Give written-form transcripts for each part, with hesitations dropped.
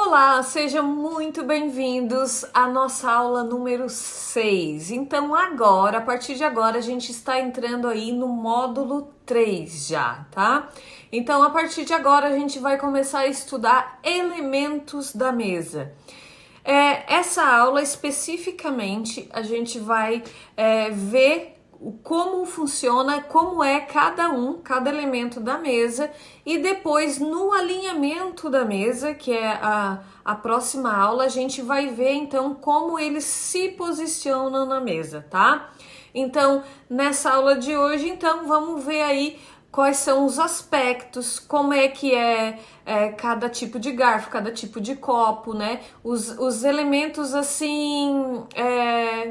Olá, sejam muito bem-vindos à nossa aula número 6. Então agora, a partir de agora, a gente está entrando aí no módulo 3 já, tá? Então a partir de agora a gente vai começar a estudar elementos da mesa. Essa aula especificamente a gente vai ver como funciona, como é cada elemento da mesa, e depois no alinhamento da mesa, que é a próxima aula, a gente vai ver então como eles se posicionam na mesa, tá? Então, nessa aula de hoje, então, vamos ver aí quais são os aspectos, como é que cada tipo de garfo, cada tipo de copo, né? Os elementos assim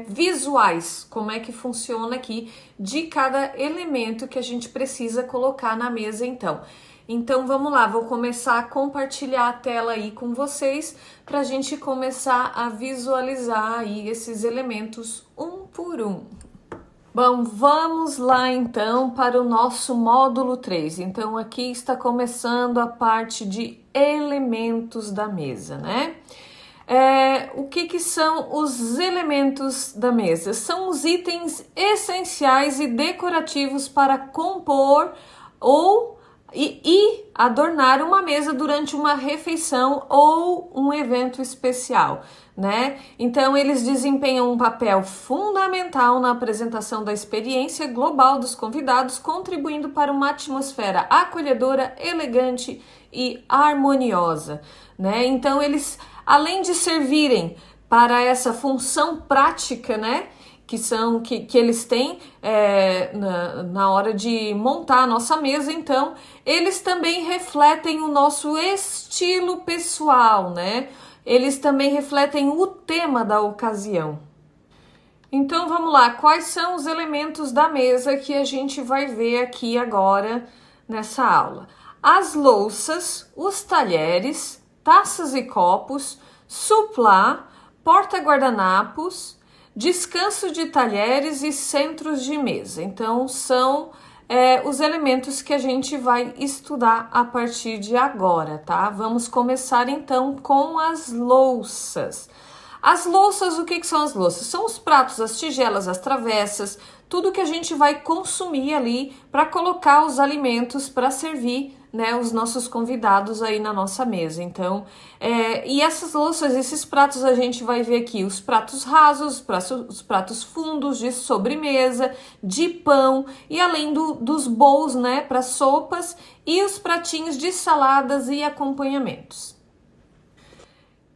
visuais, como é que funciona aqui de cada elemento que a gente precisa colocar na mesa então. Então vamos lá, vou começar a compartilhar a tela aí com vocês para a gente começar a visualizar aí esses elementos um por um. Bom, vamos lá então para o nosso módulo 3. Então aqui está começando a parte de elementos da mesa, né? O que são os elementos da mesa? São os itens essenciais e decorativos para compor e adornar uma mesa durante uma refeição ou um evento especial, né? Então, eles desempenham um papel fundamental na apresentação da experiência global dos convidados, contribuindo para uma atmosfera acolhedora, elegante e harmoniosa, né? Então, eles, além de servirem para essa função prática, né? Que eles têm na hora de montar a nossa mesa, então eles também refletem o nosso estilo pessoal, né? Eles também refletem o tema da ocasião. Então vamos lá, quais são os elementos da mesa que a gente vai ver aqui agora nessa aula? As louças, os talheres, taças e copos, suplá, porta-guardanapos, descanso de talheres e centros de mesa. Então, são os elementos que a gente vai estudar a partir de agora, tá? Vamos começar, então, com as louças. As louças, o que são as louças? São os pratos, as tigelas, as travessas, tudo que a gente vai consumir ali para colocar os alimentos para servir, né, os nossos convidados aí na nossa mesa. Então, e essas louças, esses pratos, a gente vai ver aqui os pratos rasos, os pratos fundos de sobremesa, de pão, e além dos bowls, né, para sopas, e os pratinhos de saladas e acompanhamentos.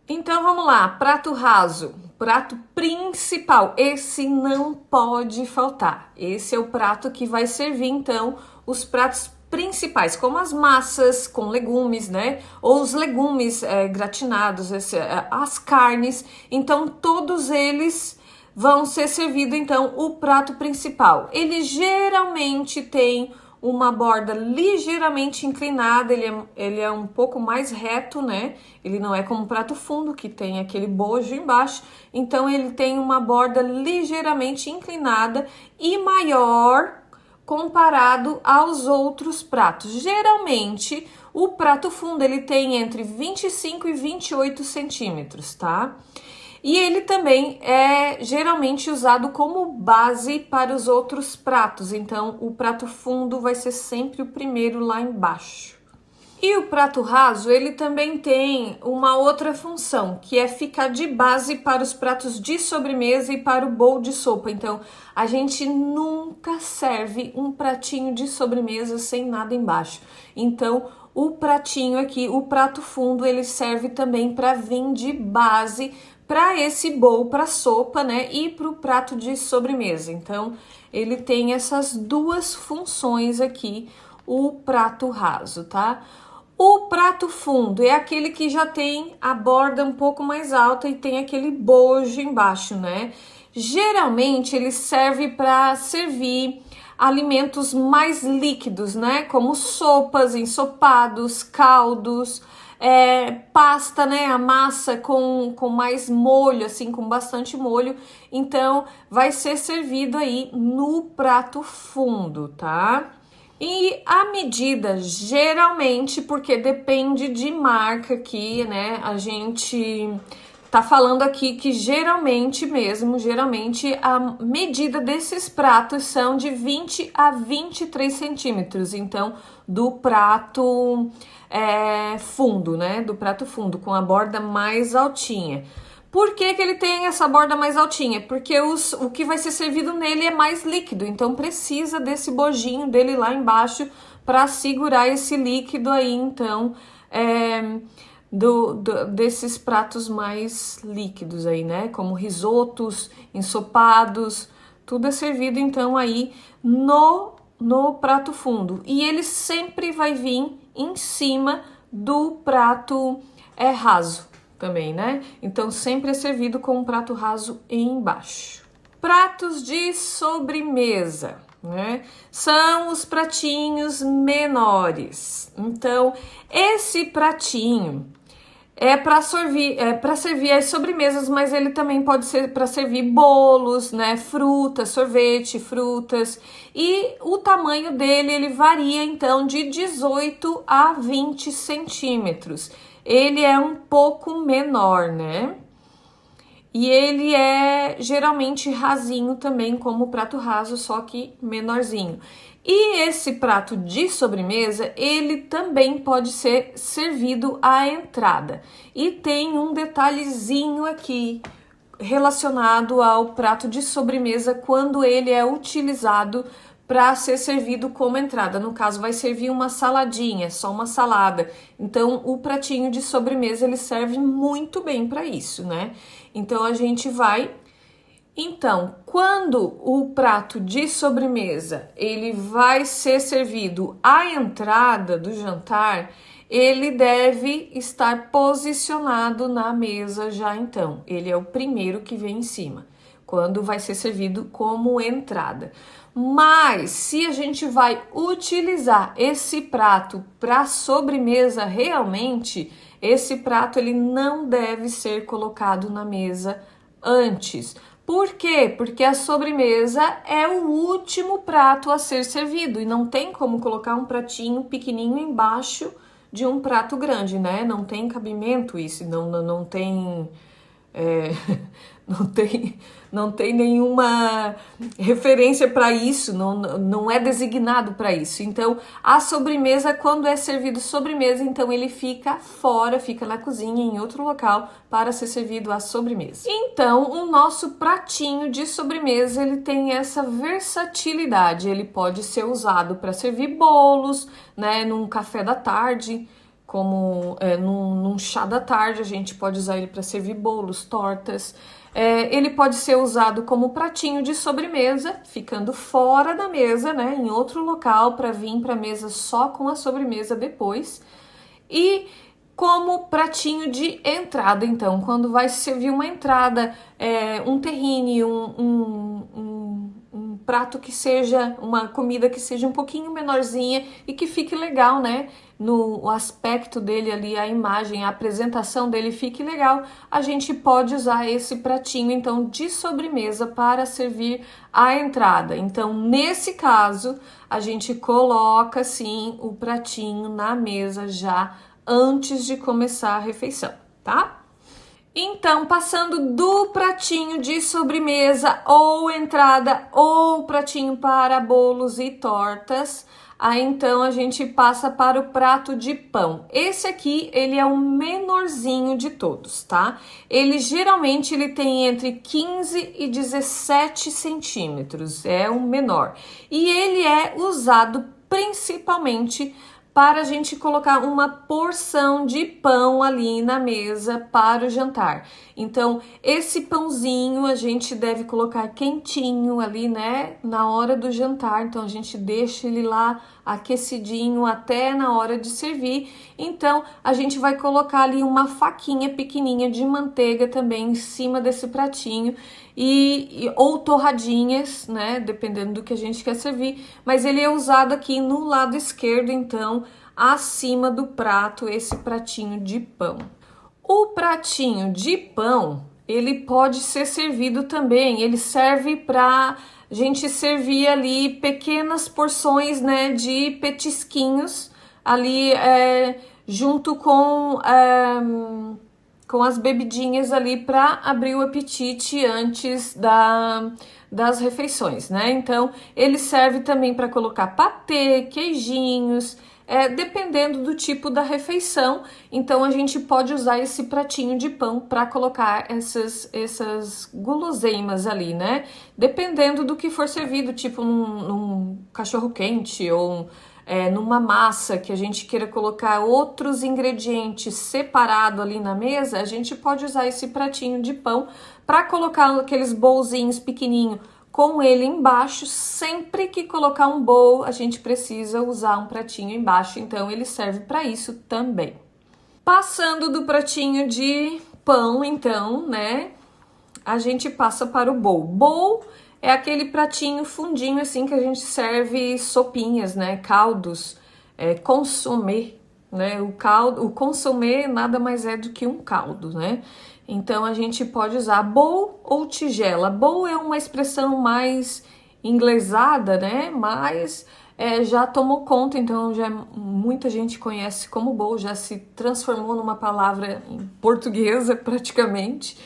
Então vamos lá, prato raso, prato principal, esse não pode faltar. Esse é o prato que vai servir então os pratos principais, como as massas com legumes, né? Ou os legumes gratinados, as carnes. Então todos eles vão ser servidos então o prato principal. Ele geralmente tem uma borda ligeiramente inclinada, ele é um pouco mais reto, né? Ele não é como o prato fundo, que tem aquele bojo embaixo. Então, ele tem uma borda ligeiramente inclinada e maior comparado aos outros pratos. Geralmente, o prato fundo, ele tem entre 25 e 28 centímetros, tá? E ele também é geralmente usado como base para os outros pratos, então o prato fundo vai ser sempre o primeiro lá embaixo. E o prato raso, ele também tem uma outra função, que é ficar de base para os pratos de sobremesa e para o bowl de sopa. Então, a gente nunca serve um pratinho de sobremesa sem nada embaixo. Então, o pratinho aqui, o prato fundo, ele serve também para vir de base para esse bowl, para sopa, né, e para o prato de sobremesa. Então, ele tem essas duas funções aqui, o prato raso, tá? O prato fundo é aquele que já tem a borda um pouco mais alta e tem aquele bojo embaixo, né? Geralmente, ele serve para servir alimentos mais líquidos, né? Como sopas, ensopados, caldos, pasta, né? A massa com mais molho, assim, com bastante molho. Então, vai ser servido aí no prato fundo, tá? E a medida, geralmente, porque depende de marca aqui, né? A gente tá falando aqui que geralmente a medida desses pratos são de 20 a 23 centímetros. Então, do prato fundo, né? Do prato fundo, com a borda mais altinha. Por que que ele tem essa borda mais altinha? Porque o que vai ser servido nele é mais líquido, então precisa desse bojinho dele lá embaixo para segurar esse líquido aí, então, desses pratos mais líquidos aí, né? Como risotos, ensopados, tudo é servido então aí no prato fundo. E ele sempre vai vir em cima do prato raso também, né? Então sempre é servido com um prato raso embaixo. Pratos de sobremesa, né? São os pratinhos menores. Então, esse pratinho é para servir as sobremesas, mas ele também pode ser para servir bolos, né? Frutas, sorvete, frutas. E o tamanho dele, ele varia então de 18 a 20 centímetros. Ele é um pouco menor, né? E ele é geralmente rasinho também, como o prato raso, só que menorzinho. E esse prato de sobremesa, ele também pode ser servido à entrada. E tem um detalhezinho aqui relacionado ao prato de sobremesa quando ele é utilizado para ser servido como entrada. No caso, vai servir uma saladinha, só uma salada. Então, o pratinho de sobremesa, ele serve muito bem para isso, né? Então, a gente vai... Então, quando o prato de sobremesa, ele vai ser servido à entrada do jantar, ele deve estar posicionado na mesa já então. Ele é o primeiro que vem em cima, quando vai ser servido como entrada. Mas se a gente vai utilizar esse prato para sobremesa realmente, esse prato ele não deve ser colocado na mesa antes. Por quê? Porque a sobremesa é o último prato a ser servido e não tem como colocar um pratinho pequenininho embaixo de um prato grande, né? Não tem cabimento isso, não tem... não tem nenhuma referência para isso, não é designado para isso. Então, a sobremesa, quando é servido sobremesa, então ele fica fora, fica na cozinha, em outro local, para ser servido a sobremesa. Então, o nosso pratinho de sobremesa, ele tem essa versatilidade. Ele pode ser usado para servir bolos, né, num café da tarde, como num chá da tarde, a gente pode usar ele para servir bolos, tortas. Ele pode ser usado como pratinho de sobremesa, ficando fora da mesa, né, em outro local, para vir para a mesa só com a sobremesa depois. E como pratinho de entrada, então, quando vai servir uma entrada, um terrine, um prato que seja, uma comida que seja um pouquinho menorzinha e que fique legal, né? No aspecto dele ali, a imagem, a apresentação dele fique legal, a gente pode usar esse pratinho, então, de sobremesa para servir a entrada. Então, nesse caso, a gente coloca, sim, o pratinho na mesa já antes de começar a refeição, tá? Então, passando do pratinho de sobremesa ou entrada ou pratinho para bolos e tortas, aí então a gente passa para o prato de pão. Esse aqui, ele é o menorzinho de todos, tá? Ele geralmente ele tem entre 15 e 17 centímetros, é o menor. E ele é usado principalmente para a gente colocar uma porção de pão ali na mesa para o jantar. Então, esse pãozinho a gente deve colocar quentinho ali, né, na hora do jantar. Então, a gente deixa ele lá aquecidinho até na hora de servir. Então, a gente vai colocar ali uma faquinha pequenininha de manteiga também em cima desse pratinho ou torradinhas, né, dependendo do que a gente quer servir, mas ele é usado aqui no lado esquerdo, então, acima do prato, esse pratinho de pão. O pratinho de pão, ele pode ser servido também, ele serve para a gente servia ali pequenas porções, né, de petisquinhos ali junto com as bebidinhas ali para abrir o apetite antes das refeições, né? Então, ele serve também para colocar patê, queijinhos, dependendo do tipo da refeição. Então, a gente pode usar esse pratinho de pão para colocar essas guloseimas ali, né? Dependendo do que for servido, tipo num cachorro-quente ou numa massa que a gente queira colocar outros ingredientes separado ali na mesa, a gente pode usar esse pratinho de pão para colocar aqueles bolzinhos pequenininhos com ele embaixo. Sempre que colocar um bowl, a gente precisa usar um pratinho embaixo, então ele serve para isso também. Passando do pratinho de pão, então, né, a gente passa para o bowl. Bowl é aquele pratinho fundinho assim que a gente serve sopinhas, né, caldos, consomê, né, o consomê nada mais é do que um caldo, né? Então a gente pode usar bowl ou tigela. Bowl é uma expressão mais inglesada, né, mas já tomou conta, então já muita gente conhece como bowl, já se transformou numa palavra portuguesa praticamente.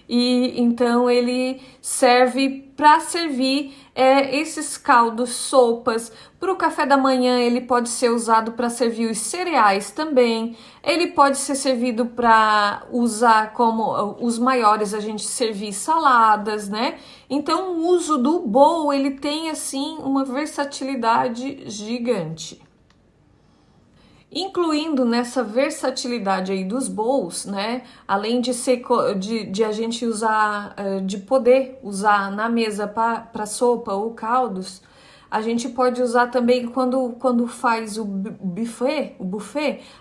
E então ele serve para servir esses caldos, sopas. Para o café da manhã ele pode ser usado para servir os cereais também. Ele pode ser servido para usar como os maiores, a gente servir saladas, né? Então o uso do bowl ele tem assim uma versatilidade gigante. Incluindo nessa versatilidade aí dos bowls, né? Além de a gente usar, de poder usar na mesa para sopa ou caldos, a gente pode usar também quando faz o buffet,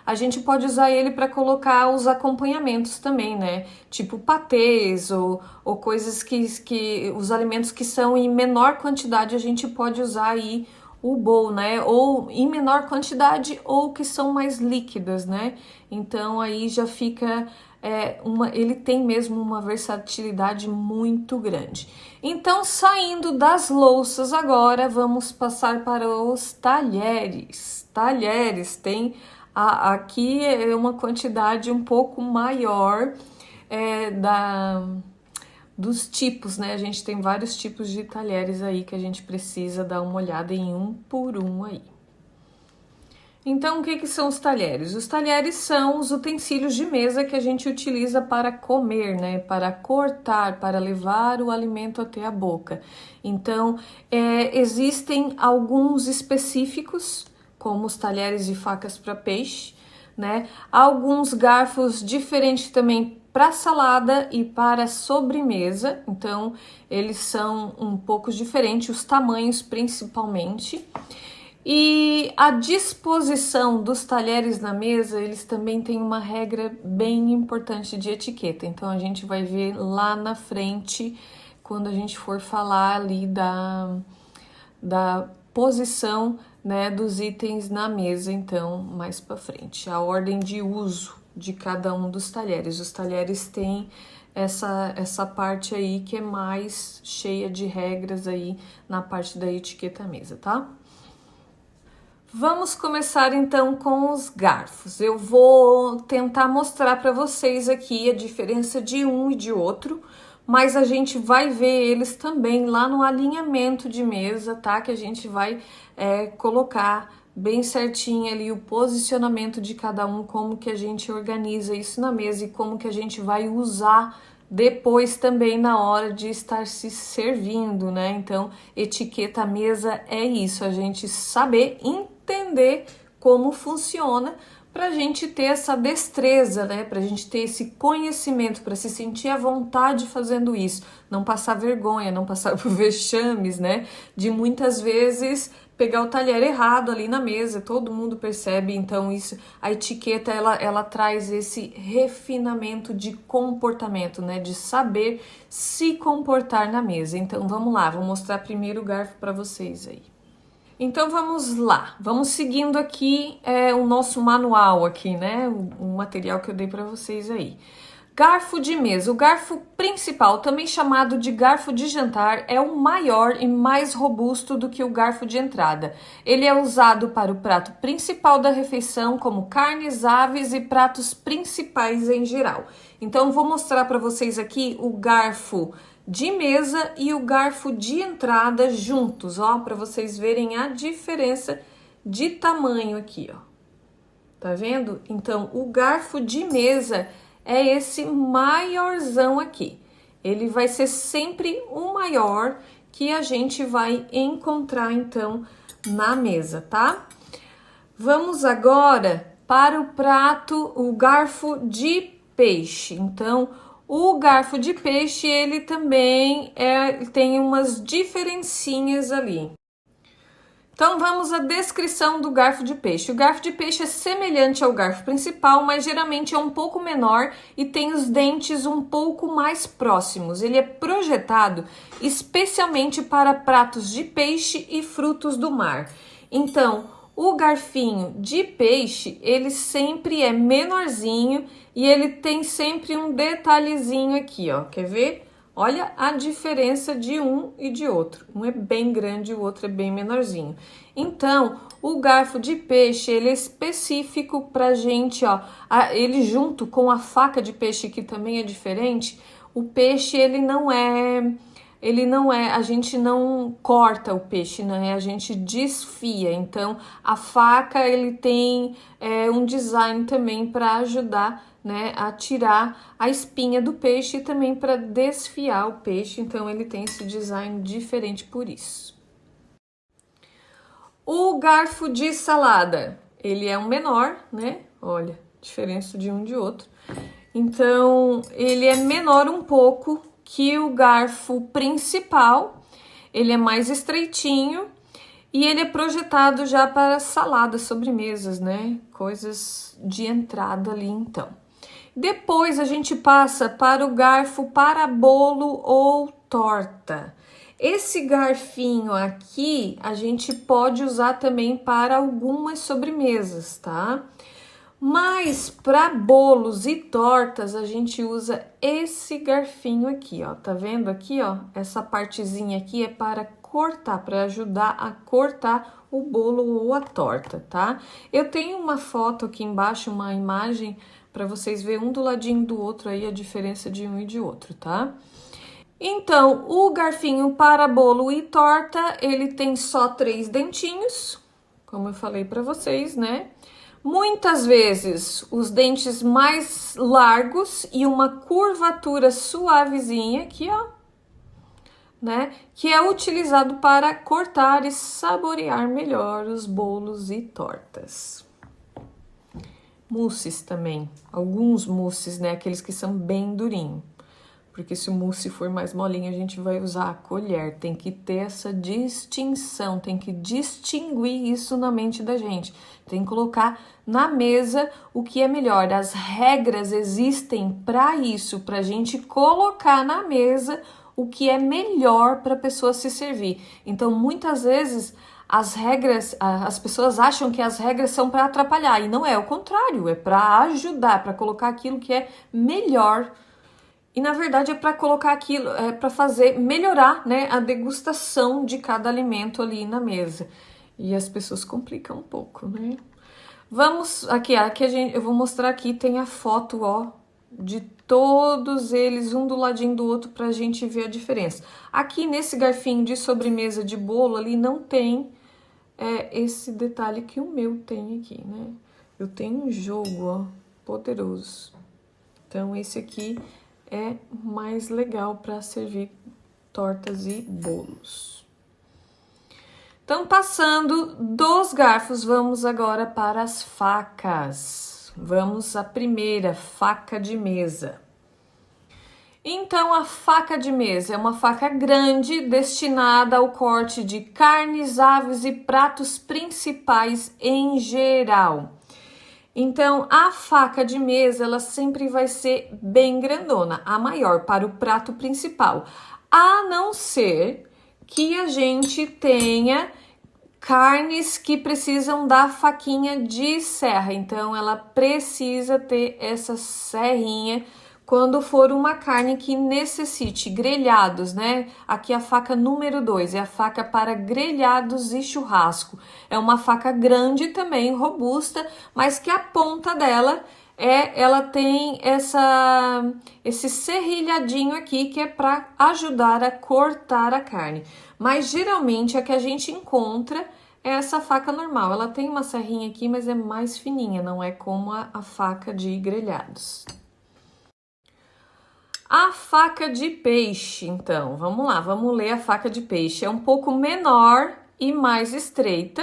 a gente pode usar ele para colocar os acompanhamentos também, né? Tipo patês ou coisas que os alimentos que são em menor quantidade, a gente pode usar aí o bowl, né? Ou em menor quantidade ou que são mais líquidas, né? Então aí já fica ele tem mesmo uma versatilidade muito grande. Então, saindo das louças agora, vamos passar para os talheres. Talheres tem aqui é uma quantidade um pouco maior dos tipos, né? A gente tem vários tipos de talheres aí que a gente precisa dar uma olhada em um por um aí. Então, o que são os talheres? Os talheres são os utensílios de mesa que a gente utiliza para comer, né? Para cortar, para levar o alimento até a boca. Então, existem alguns específicos, como os talheres e facas para peixe, né? Alguns garfos diferentes também para salada e para sobremesa. Então, eles são um pouco diferentes, os tamanhos principalmente. E a disposição dos talheres na mesa, eles também têm uma regra bem importante de etiqueta. Então, a gente vai ver lá na frente, quando a gente for falar ali da posição, né, dos itens na mesa, então, mais para frente. A ordem de uso de cada um dos talheres. Os talheres têm essa parte aí que é mais cheia de regras aí na parte da etiqueta mesa, tá? Vamos começar então com os garfos. Eu vou tentar mostrar para vocês aqui a diferença de um e de outro, mas a gente vai ver eles também lá no alinhamento de mesa, tá? Que a gente vai colocar bem certinho ali o posicionamento de cada um, como que a gente organiza isso na mesa e como que a gente vai usar depois também na hora de estar se servindo, né? Então, etiqueta à mesa é isso, a gente saber entender como funciona para a gente ter essa destreza, né? Para a gente ter esse conhecimento, para se sentir à vontade fazendo isso, não passar vergonha, não passar por vexames, né? De muitas vezes pegar o talher errado ali na mesa, todo mundo percebe. Então isso, a etiqueta ela traz esse refinamento de comportamento, né? De saber se comportar na mesa. Então vamos lá, vou mostrar primeiro o garfo para vocês aí. Então vamos lá, vamos seguindo aqui o nosso manual aqui, né? O material que eu dei para vocês aí. Garfo de mesa. O garfo principal, também chamado de garfo de jantar, é o maior e mais robusto do que o garfo de entrada. Ele é usado para o prato principal da refeição, como carnes, aves e pratos principais em geral. Então, vou mostrar para vocês aqui o garfo de mesa e o garfo de entrada juntos, ó, para vocês verem a diferença de tamanho aqui, ó. Tá vendo? Então, o garfo de mesa é esse maiorzão aqui. Ele vai ser sempre o maior que a gente vai encontrar, então, na mesa, tá? Vamos agora para o prato, o garfo de peixe. Então, o garfo de peixe, ele também tem umas diferencinhas ali. Então, vamos à descrição do garfo de peixe. O garfo de peixe é semelhante ao garfo principal, mas geralmente é um pouco menor e tem os dentes um pouco mais próximos. Ele é projetado especialmente para pratos de peixe e frutos do mar. Então, o garfinho de peixe, ele sempre é menorzinho e ele tem sempre um detalhezinho aqui, ó. Quer ver? Olha a diferença de um e de outro. Um é bem grande e o outro é bem menorzinho. Então, o garfo de peixe, ele é específico pra gente, ó. Ele junto com a faca de peixe, que também é diferente, o peixe, ele não é, a gente não corta o peixe, né? A gente desfia. Então, a faca, ele tem um design também para ajudar, né, a tirar a espinha do peixe e também para desfiar o peixe. Então, ele tem esse design diferente por isso. O garfo de salada, ele é um menor, né? Olha, diferença de um de outro. Então, ele é menor um pouco que o garfo principal. Ele é mais estreitinho e ele é projetado já para saladas, sobremesas, né? Coisas de entrada ali, então. Depois a gente passa para o garfo para bolo ou torta. Esse garfinho aqui a gente pode usar também para algumas sobremesas, tá? Mas para bolos e tortas a gente usa esse garfinho aqui, ó. Tá vendo aqui, ó? Essa partezinha aqui é para cortar, para ajudar a cortar o bolo ou a torta, tá? Eu tenho uma foto aqui embaixo, uma imagem para vocês verem um do ladinho do outro aí a diferença de um e de outro, tá? Então, o garfinho para bolo e torta, ele tem só 3 dentinhos, como eu falei para vocês, né? Muitas vezes os dentes mais largos e uma curvatura suavezinha aqui, ó, né? Que é utilizado para cortar e saborear melhor os bolos e tortas. Mousses também, alguns mousses, né? Aqueles que são bem durinhos. Porque se o mousse for mais molinho, a gente vai usar a colher. Tem que ter essa distinção, tem que distinguir isso na mente da gente. Tem que colocar na mesa o que é melhor. As regras existem para isso, para a gente colocar na mesa o que é melhor para a pessoa se servir. Então, muitas vezes, as pessoas acham que as regras são para atrapalhar, e não é, o contrário, é para ajudar, para colocar aquilo que é melhor. E na verdade é para colocar aquilo, para fazer melhorar, né, a degustação de cada alimento ali na mesa. E as pessoas complicam um pouco, né? Vamos aqui, eu vou mostrar aqui, tem a foto, ó, de todos eles, um do ladinho do outro, pra gente ver a diferença. Aqui nesse garfinho de sobremesa de bolo ali não tem esse detalhe que o meu tem aqui, né? Eu tenho um jogo, ó, poderoso. Então esse aqui é mais legal para servir tortas e bolos. Então, passando dos garfos, vamos agora para as facas. Vamos à primeira, faca de mesa. Então, a faca de mesa é uma faca grande destinada ao corte de carnes, aves e pratos principais em geral. Então, a faca de mesa, ela sempre vai ser bem grandona, a maior para o prato principal. A não ser que a gente tenha carnes que precisam da faquinha de serra. Então, ela precisa ter essa serrinha Quando for uma carne que necessite grelhados, né? Aqui a faca número 2 é a faca para grelhados e churrasco. É uma faca grande também, robusta, mas que a ponta dela ela tem esse serrilhadinho aqui que é para ajudar a cortar a carne. Mas geralmente a que a gente encontra é essa faca normal. Ela tem uma serrinha aqui, mas é mais fininha, não é como a faca de grelhados. A faca de peixe, então, vamos lá, vamos ler a faca de peixe. É um pouco menor e mais estreita,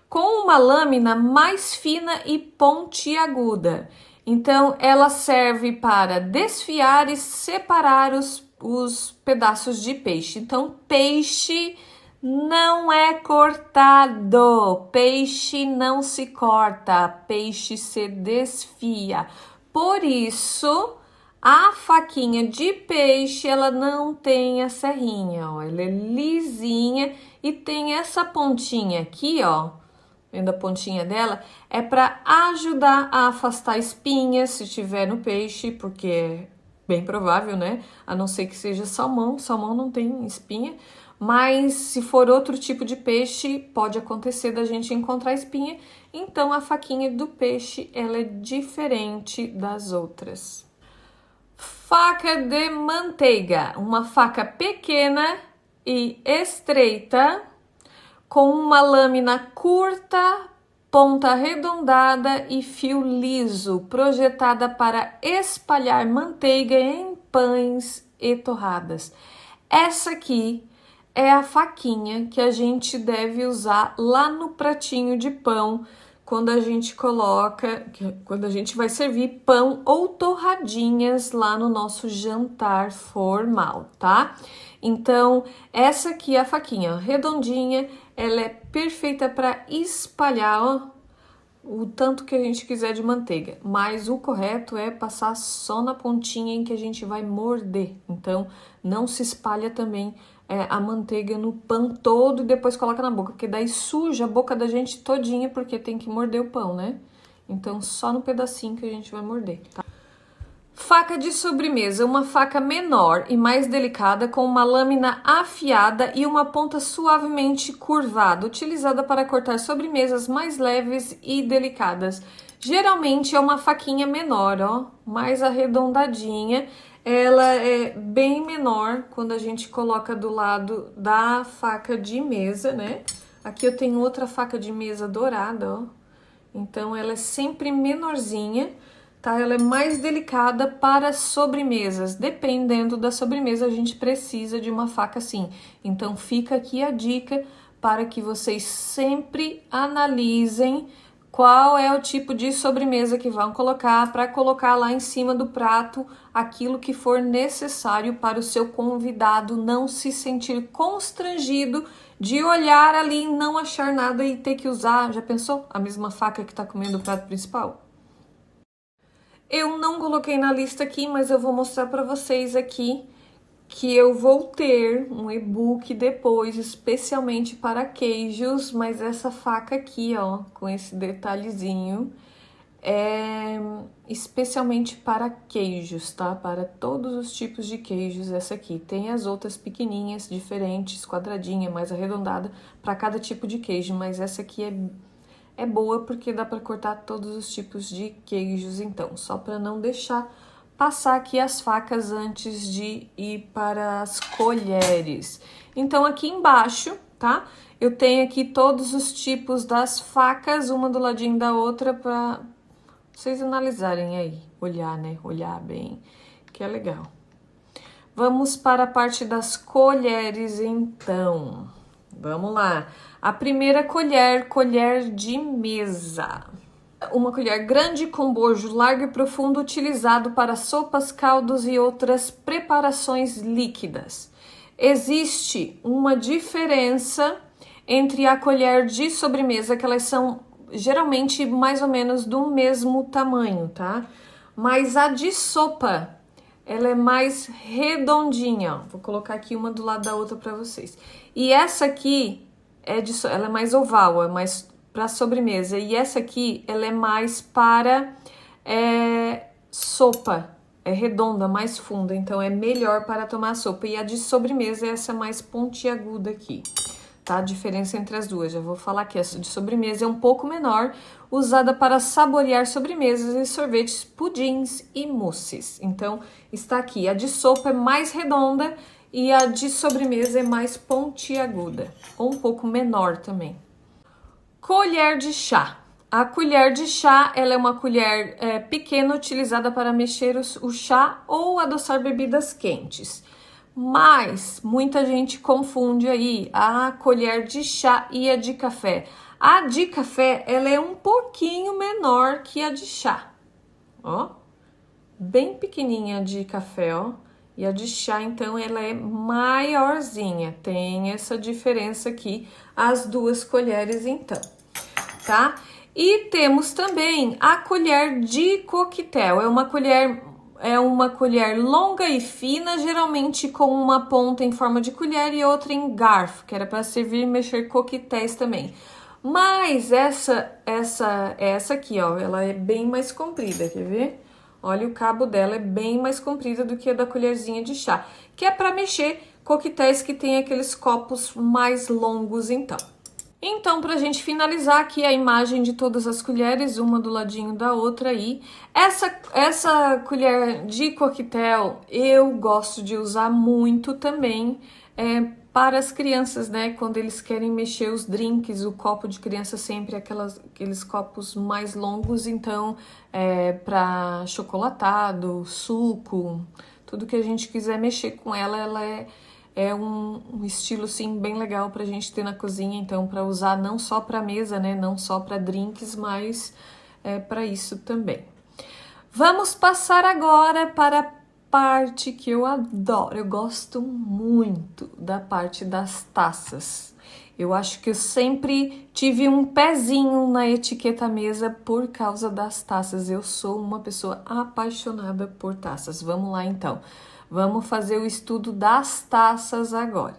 com uma lâmina mais fina e pontiaguda. Então, ela serve para desfiar e separar os pedaços de peixe. Então, peixe não é cortado, peixe não se corta, peixe se desfia. Por isso, a faquinha de peixe, ela não tem a serrinha, ó, ela é lisinha e tem essa pontinha aqui, ó, vendo a pontinha dela? É para ajudar a afastar espinhas se tiver no peixe, porque é bem provável, né? A não ser que seja salmão, salmão não tem espinha, mas se for outro tipo de peixe, pode acontecer da gente encontrar espinha, então a faquinha do peixe, ela é diferente das outras. Faca de manteiga, uma faca pequena e estreita, com uma lâmina curta, ponta arredondada e fio liso, projetada para espalhar manteiga em pães e torradas. Essa aqui é a faquinha que a gente deve usar lá no pratinho de pão, quando a gente quando a gente vai servir pão ou torradinhas lá no nosso jantar formal, tá? Então, essa aqui é a faquinha, redondinha, ela é perfeita para espalhar, ó, o tanto que a gente quiser de manteiga, mas o correto é passar só na pontinha em que a gente vai morder. Então, não se espalha também a manteiga no pão todo e depois coloca na boca, porque daí suja a boca da gente todinha, porque tem que morder o pão, né? Então, só no pedacinho que a gente vai morder, tá? Faca de sobremesa, uma faca menor e mais delicada com uma lâmina afiada e uma ponta suavemente curvada, utilizada para cortar sobremesas mais leves e delicadas. Geralmente é uma faquinha menor, ó, mais arredondadinha. Ela é bem menor quando a gente coloca do lado da faca de mesa, né? Aqui eu tenho outra faca de mesa dourada, ó. Então ela é sempre menorzinha, tá? Ela é mais delicada para sobremesas. Dependendo da sobremesa, a gente precisa de uma faca assim. Então fica aqui a dica para que vocês sempre analisem qual é o tipo de sobremesa que vão colocar para colocar lá em cima do prato aquilo que for necessário para o seu convidado não se sentir constrangido de olhar ali e não achar nada e ter que usar, já pensou? A mesma faca que tá comendo o prato principal? Eu não coloquei na lista aqui, mas eu vou mostrar para vocês aqui que eu vou ter um e-book depois, especialmente para queijos, mas essa faca aqui, ó, com esse detalhezinho, é especialmente para queijos, tá? Para todos os tipos de queijos, essa aqui. Tem as outras pequenininhas, diferentes, quadradinha, mais arredondada, para cada tipo de queijo, mas essa aqui é boa porque dá para cortar todos os tipos de queijos, então, só para não deixar passar aqui as facas antes de ir para as colheres. Então, aqui embaixo, tá? Eu tenho aqui todos os tipos das facas, uma do ladinho da outra, para vocês analisarem aí, olhar, né? Olhar bem, que é legal. Vamos para a parte das colheres, então. Vamos lá. A primeira colher, colher de mesa. Uma colher grande com bojo largo e profundo utilizado para sopas, caldos e outras preparações líquidas. Existe uma diferença entre a colher de sobremesa, que elas são geralmente mais ou menos do mesmo tamanho, tá? Mas a de sopa, ela é mais redondinha, ó. Vou colocar aqui uma do lado da outra para vocês. E essa aqui ela é mais oval, é mais para sobremesa. E essa aqui, ela é mais para sopa, é redonda, mais funda, então é melhor para tomar sopa. E a de sobremesa é essa mais pontiaguda aqui, tá? A diferença entre as duas, já vou falar que essa de sobremesa é um pouco menor, usada para saborear sobremesas e sorvetes, pudins e mousses. Então, está aqui, a de sopa é mais redonda e a de sobremesa é mais pontiaguda, ou um pouco menor também. Colher de chá. A colher de chá, ela é uma colher pequena utilizada para mexer o chá ou adoçar bebidas quentes. Mas muita gente confunde aí a colher de chá e a de café. A de café, ela é um pouquinho menor que a de chá, ó. Bem pequenininha de café, ó. E a de chá, então, ela é maiorzinha. Tem essa diferença aqui, as duas colheres, então, tá? E temos também a colher de coquetel. É uma colher longa e fina, geralmente com uma ponta em forma de colher e outra em garfo, que era para servir e mexer coquetéis também. Mas essa aqui, ó, ela é bem mais comprida, quer ver? Olha, o cabo dela é bem mais comprida do que a da colherzinha de chá, que é para mexer coquetéis que tem aqueles copos mais longos, então. Então, para a gente finalizar aqui a imagem de todas as colheres, uma do ladinho da outra aí. Essa colher de coquetel eu gosto de usar muito também para as crianças, né? Quando eles querem mexer os drinks, o copo de criança sempre é aqueles copos mais longos, então para chocolatado, suco, tudo que a gente quiser mexer com ela é um estilo, sim, bem legal pra gente ter na cozinha, então, para usar não só para mesa, né, não só para drinks, mas para isso também. Vamos passar agora para a parte que eu adoro, eu gosto muito da parte das taças. Eu acho que eu sempre tive um pezinho na etiqueta mesa por causa das taças. Eu sou uma pessoa apaixonada por taças. Vamos lá, então. Vamos fazer o estudo das taças agora.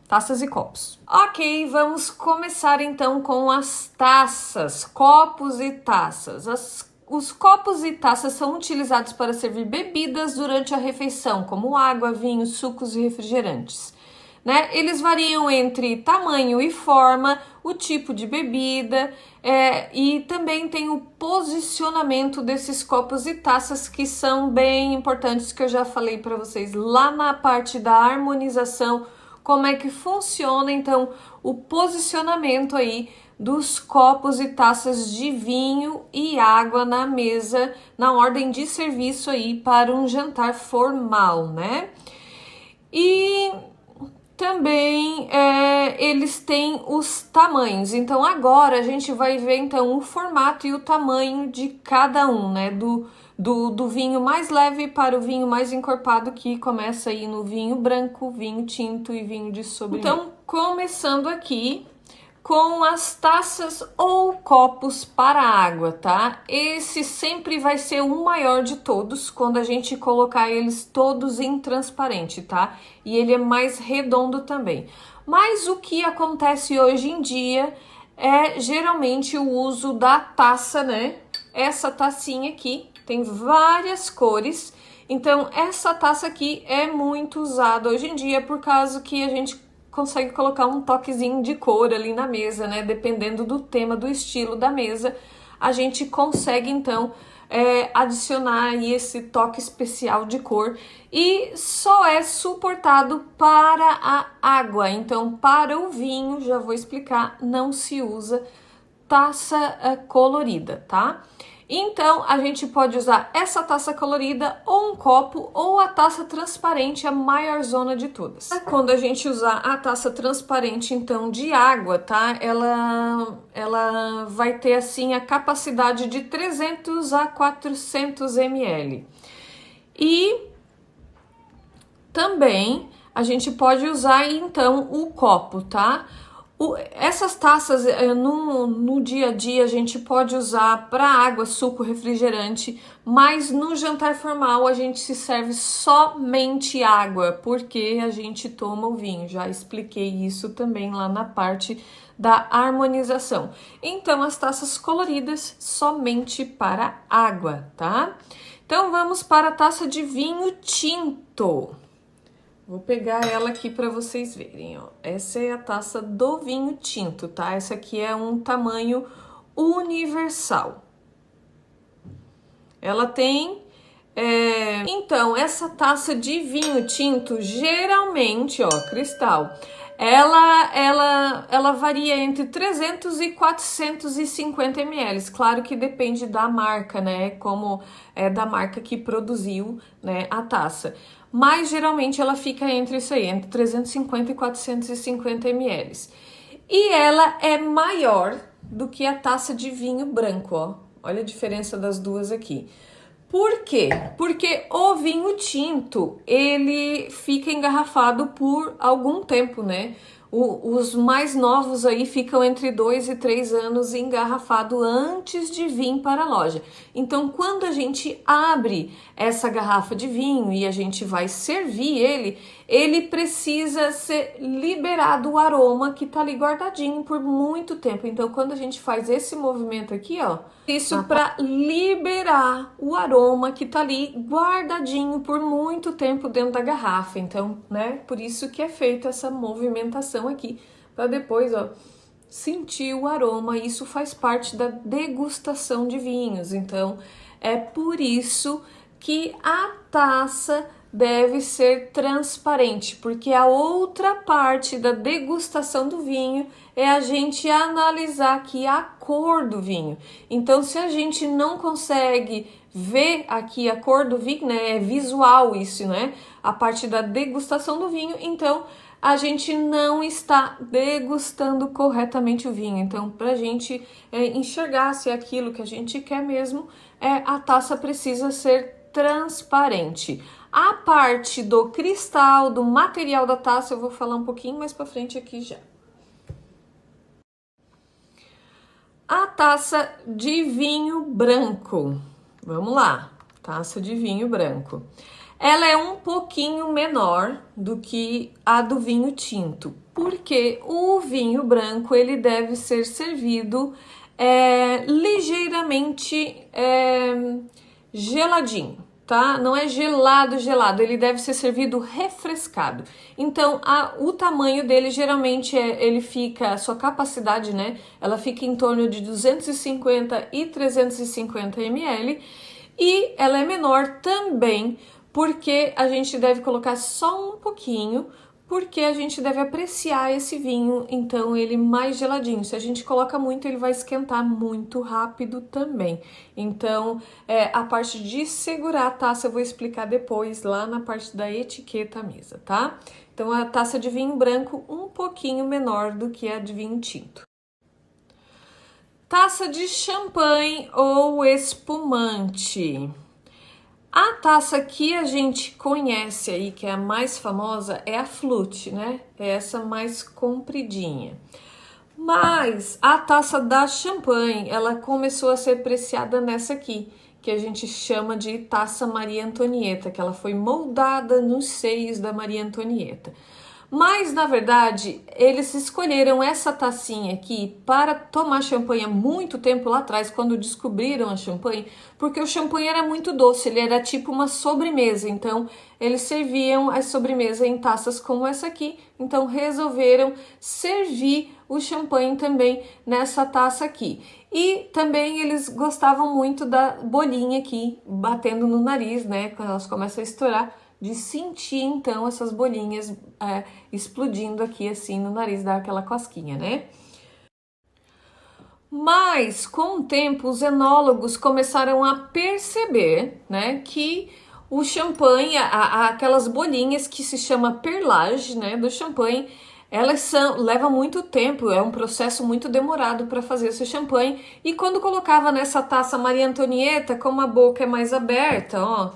Taças e copos. Ok, vamos começar então com as taças, copos e taças. Os copos e taças são utilizados para servir bebidas durante a refeição, como água, vinho, sucos e refrigerantes. Né? Eles variam entre tamanho e forma, o tipo de bebida e também tem o posicionamento desses copos e taças que são bem importantes, que eu já falei para vocês lá na parte da harmonização, como é que funciona então o posicionamento aí dos copos e taças de vinho e água na mesa, na ordem de serviço aí para um jantar formal, né? E também eles têm os tamanhos. Então agora a gente vai ver então o formato e o tamanho de cada um, né? Do vinho mais leve para o vinho mais encorpado, que começa aí no vinho branco, vinho tinto e vinho de sobremesa. Então, começando aqui com as taças ou copos para água, tá? Esse sempre vai ser o maior de todos quando a gente colocar eles todos em transparente, tá? E ele é mais redondo também. Mas o que acontece hoje em dia é geralmente o uso da taça, né? Essa tacinha aqui tem várias cores. Então, essa taça aqui é muito usada hoje em dia por causa que a gente consegue colocar um toquezinho de cor ali na mesa, né? Dependendo do tema, do estilo da mesa, a gente consegue então adicionar aí esse toque especial de cor e só é suportado para a água. Então, para o vinho, já vou explicar, não se usa taça colorida, tá? Então, a gente pode usar essa taça colorida ou um copo ou a taça transparente, a maior zona de todas. Quando a gente usar a taça transparente, então, de água, tá? Ela vai ter, assim, a capacidade de 300 a 400 ml. E também a gente pode usar, então, o copo, tá? Essas taças no dia a dia a gente pode usar para água, suco, refrigerante, mas no jantar formal a gente se serve somente água, porque a gente toma o vinho. Já expliquei isso também lá na parte da harmonização. Então, as taças coloridas somente para água, tá? Então vamos para a taça de vinho tinto. Vou pegar ela aqui para vocês verem, ó. Essa é a taça do vinho tinto, tá? Essa aqui é um tamanho universal. Ela tem... Então, essa taça de vinho tinto, geralmente, ó, cristal, ela varia entre 300 e 450 ml. Claro que depende da marca, né? Como é da marca que produziu, né, a taça. Mas geralmente ela fica entre isso aí, entre 350 e 450 ml. E ela é maior do que a taça de vinho branco, ó. Olha a diferença das duas aqui. Por quê? Porque o vinho tinto, ele fica engarrafado por algum tempo, né? Os mais novos aí ficam entre 2 e 3 anos engarrafado antes de vir para a loja. Então, quando a gente abre essa garrafa de vinho e a gente vai servir ele precisa ser liberado o aroma que tá ali guardadinho por muito tempo. Então, quando a gente faz esse movimento aqui, ó, isso para liberar o aroma que tá ali guardadinho por muito tempo dentro da garrafa. Então, né, por isso que é feita essa movimentação aqui, para depois, ó, sentir o aroma. Isso faz parte da degustação de vinhos. Então, é por isso que a taça deve ser transparente, porque a outra parte da degustação do vinho é a gente analisar aqui a cor do vinho. Então, se a gente não consegue ver aqui a cor do vinho, né, é visual isso, né, a parte da degustação do vinho, então a gente não está degustando corretamente o vinho. Então, para a gente enxergar se é aquilo que a gente quer mesmo, a taça precisa ser transparente. A parte do cristal, do material da taça, eu vou falar um pouquinho mais para frente aqui já. A taça de vinho branco. Vamos lá, taça de vinho branco. Ela é um pouquinho menor do que a do vinho tinto, porque o vinho branco ele deve ser servido ligeiramente geladinho, tá? Não é gelado, ele deve ser servido refrescado. Então, o tamanho dele geralmente ele fica, a sua capacidade, né? Ela fica em torno de 250 e 350 ml e ela é menor também porque a gente deve colocar só um pouquinho, porque a gente deve apreciar esse vinho, então ele mais geladinho. Se a gente coloca muito, ele vai esquentar muito rápido também. Então, a parte de segurar a taça eu vou explicar depois, lá na parte da etiqueta à mesa, tá? Então, a taça de vinho branco um pouquinho menor do que a de vinho tinto. Taça de champanhe ou espumante. A taça que a gente conhece aí, que é a mais famosa, é a Flute, né? É essa mais compridinha. Mas a taça da champanhe, ela começou a ser apreciada nessa aqui, que a gente chama de taça Maria Antonieta, que ela foi moldada nos seios da Maria Antonieta. Mas, na verdade, eles escolheram essa tacinha aqui para tomar champanhe há muito tempo lá atrás, quando descobriram a champanhe, porque o champanhe era muito doce, ele era tipo uma sobremesa, então eles serviam a sobremesa em taças como essa aqui, então resolveram servir o champanhe também nessa taça aqui. E também eles gostavam muito da bolinha aqui, batendo no nariz, né, quando elas começam a estourar, de sentir então essas bolinhas explodindo aqui assim no nariz, dar aquela cosquinha, né? Mas com o tempo os enólogos começaram a perceber, né, que o champanhe, aquelas bolinhas que se chama perlage, né, do champanhe, elas levam muito tempo, é um processo muito demorado para fazer esse champanhe. E quando colocava nessa taça Maria Antonieta, como a boca é mais aberta, ó,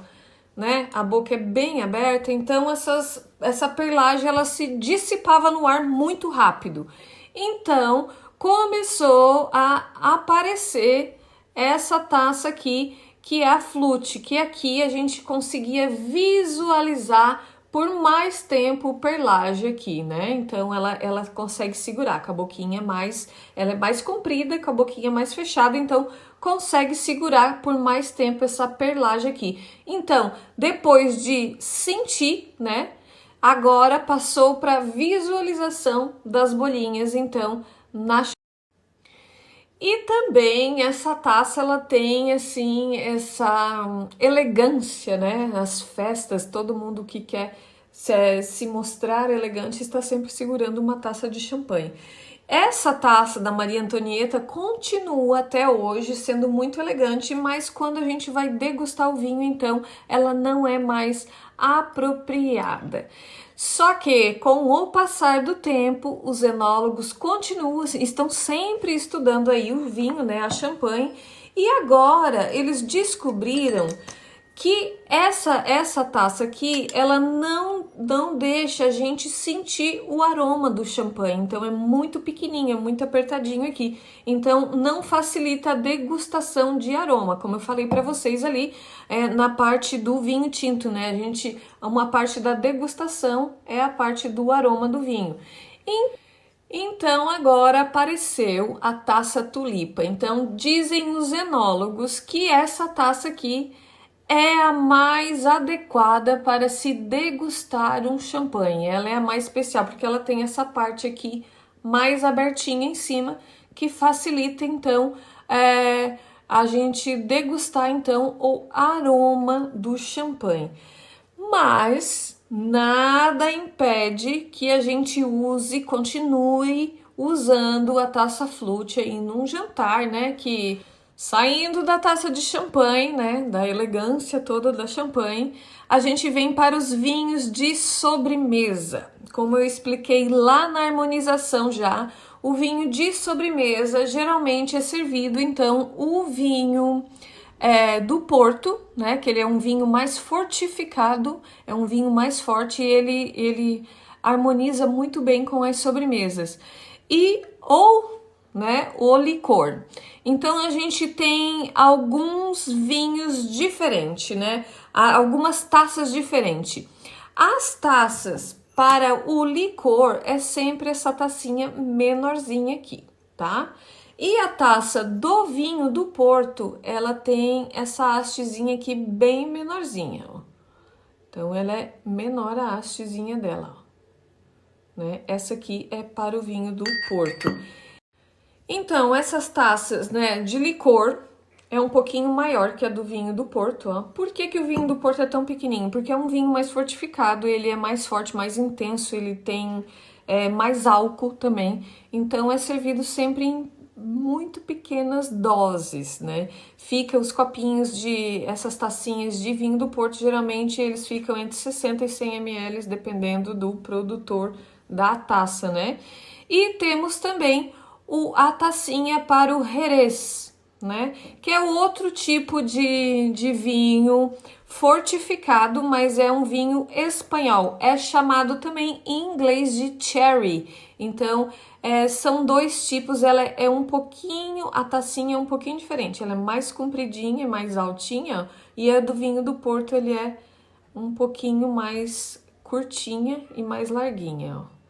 né? A boca é bem aberta, então essa perlagem ela se dissipava no ar muito rápido. Então começou a aparecer essa taça aqui, que é a Flute, que aqui a gente conseguia visualizar por mais tempo o perlage aqui, né? Então ela consegue segurar com a boquinha mais, ela é mais comprida, com a boquinha mais fechada, então consegue segurar por mais tempo essa perlage aqui. Então, depois de sentir, né? Agora passou para visualização das bolinhas, então, na. E também essa taça, ela tem, assim, essa elegância, né? Nas festas, todo mundo que quer se mostrar elegante está sempre segurando uma taça de champanhe. Essa taça da Maria Antonieta continua até hoje sendo muito elegante, mas quando a gente vai degustar o vinho, então, ela não é mais apropriada. Só que, com o passar do tempo, os enólogos estão sempre estudando aí o vinho, né, a champanhe, e agora eles descobriram que essa taça aqui, ela não deixa a gente sentir o aroma do champanhe, então é muito pequenininho, é muito apertadinho aqui, então não facilita a degustação de aroma, como eu falei para vocês ali, na parte do vinho tinto, né, uma parte da degustação é a parte do aroma do vinho. Então agora apareceu a taça tulipa, então dizem os enólogos que essa taça aqui é a mais adequada para se degustar um champanhe. Ela é a mais especial porque ela tem essa parte aqui mais abertinha em cima que facilita então a gente degustar então o aroma do champanhe. Mas nada impede que a gente continue usando a taça flute aí num jantar, né? Que saindo da taça de champanhe, né, da elegância toda da champanhe, a gente vem para os vinhos de sobremesa. Como eu expliquei lá na harmonização já, o vinho de sobremesa geralmente é servido, então, o vinho do Porto, né, que ele é um vinho mais fortificado, é um vinho mais forte e ele harmoniza muito bem com as sobremesas. Né, o licor. Então a gente tem alguns vinhos diferentes, né? Algumas taças diferentes. As taças para o licor é sempre essa tacinha menorzinha aqui, tá? E a taça do vinho do Porto, ela tem essa hastezinha aqui bem menorzinha, ó. Então ela é menor a hastezinha dela, ó, né? Essa aqui é para o vinho do Porto. Então, essas taças, né, de licor é um pouquinho maior que a do vinho do Porto, ó. Por que o vinho do Porto é tão pequenininho? Porque é um vinho mais fortificado, ele é mais forte, mais intenso, ele tem mais álcool também. Então, é servido sempre em muito pequenas doses, né? Fica os copinhos essas tacinhas de vinho do Porto, geralmente eles ficam entre 60 e 100 ml, dependendo do produtor da taça, né? E temos também a tacinha para o Jerez, né? Que é outro tipo de vinho fortificado, mas é um vinho espanhol. É chamado também em inglês de cherry. Então, são dois tipos. Ela é um pouquinho, a tacinha é um pouquinho diferente. Ela é mais compridinha, mais altinha. E a do vinho do Porto, ele é um pouquinho mais curtinha e mais larguinha, ó.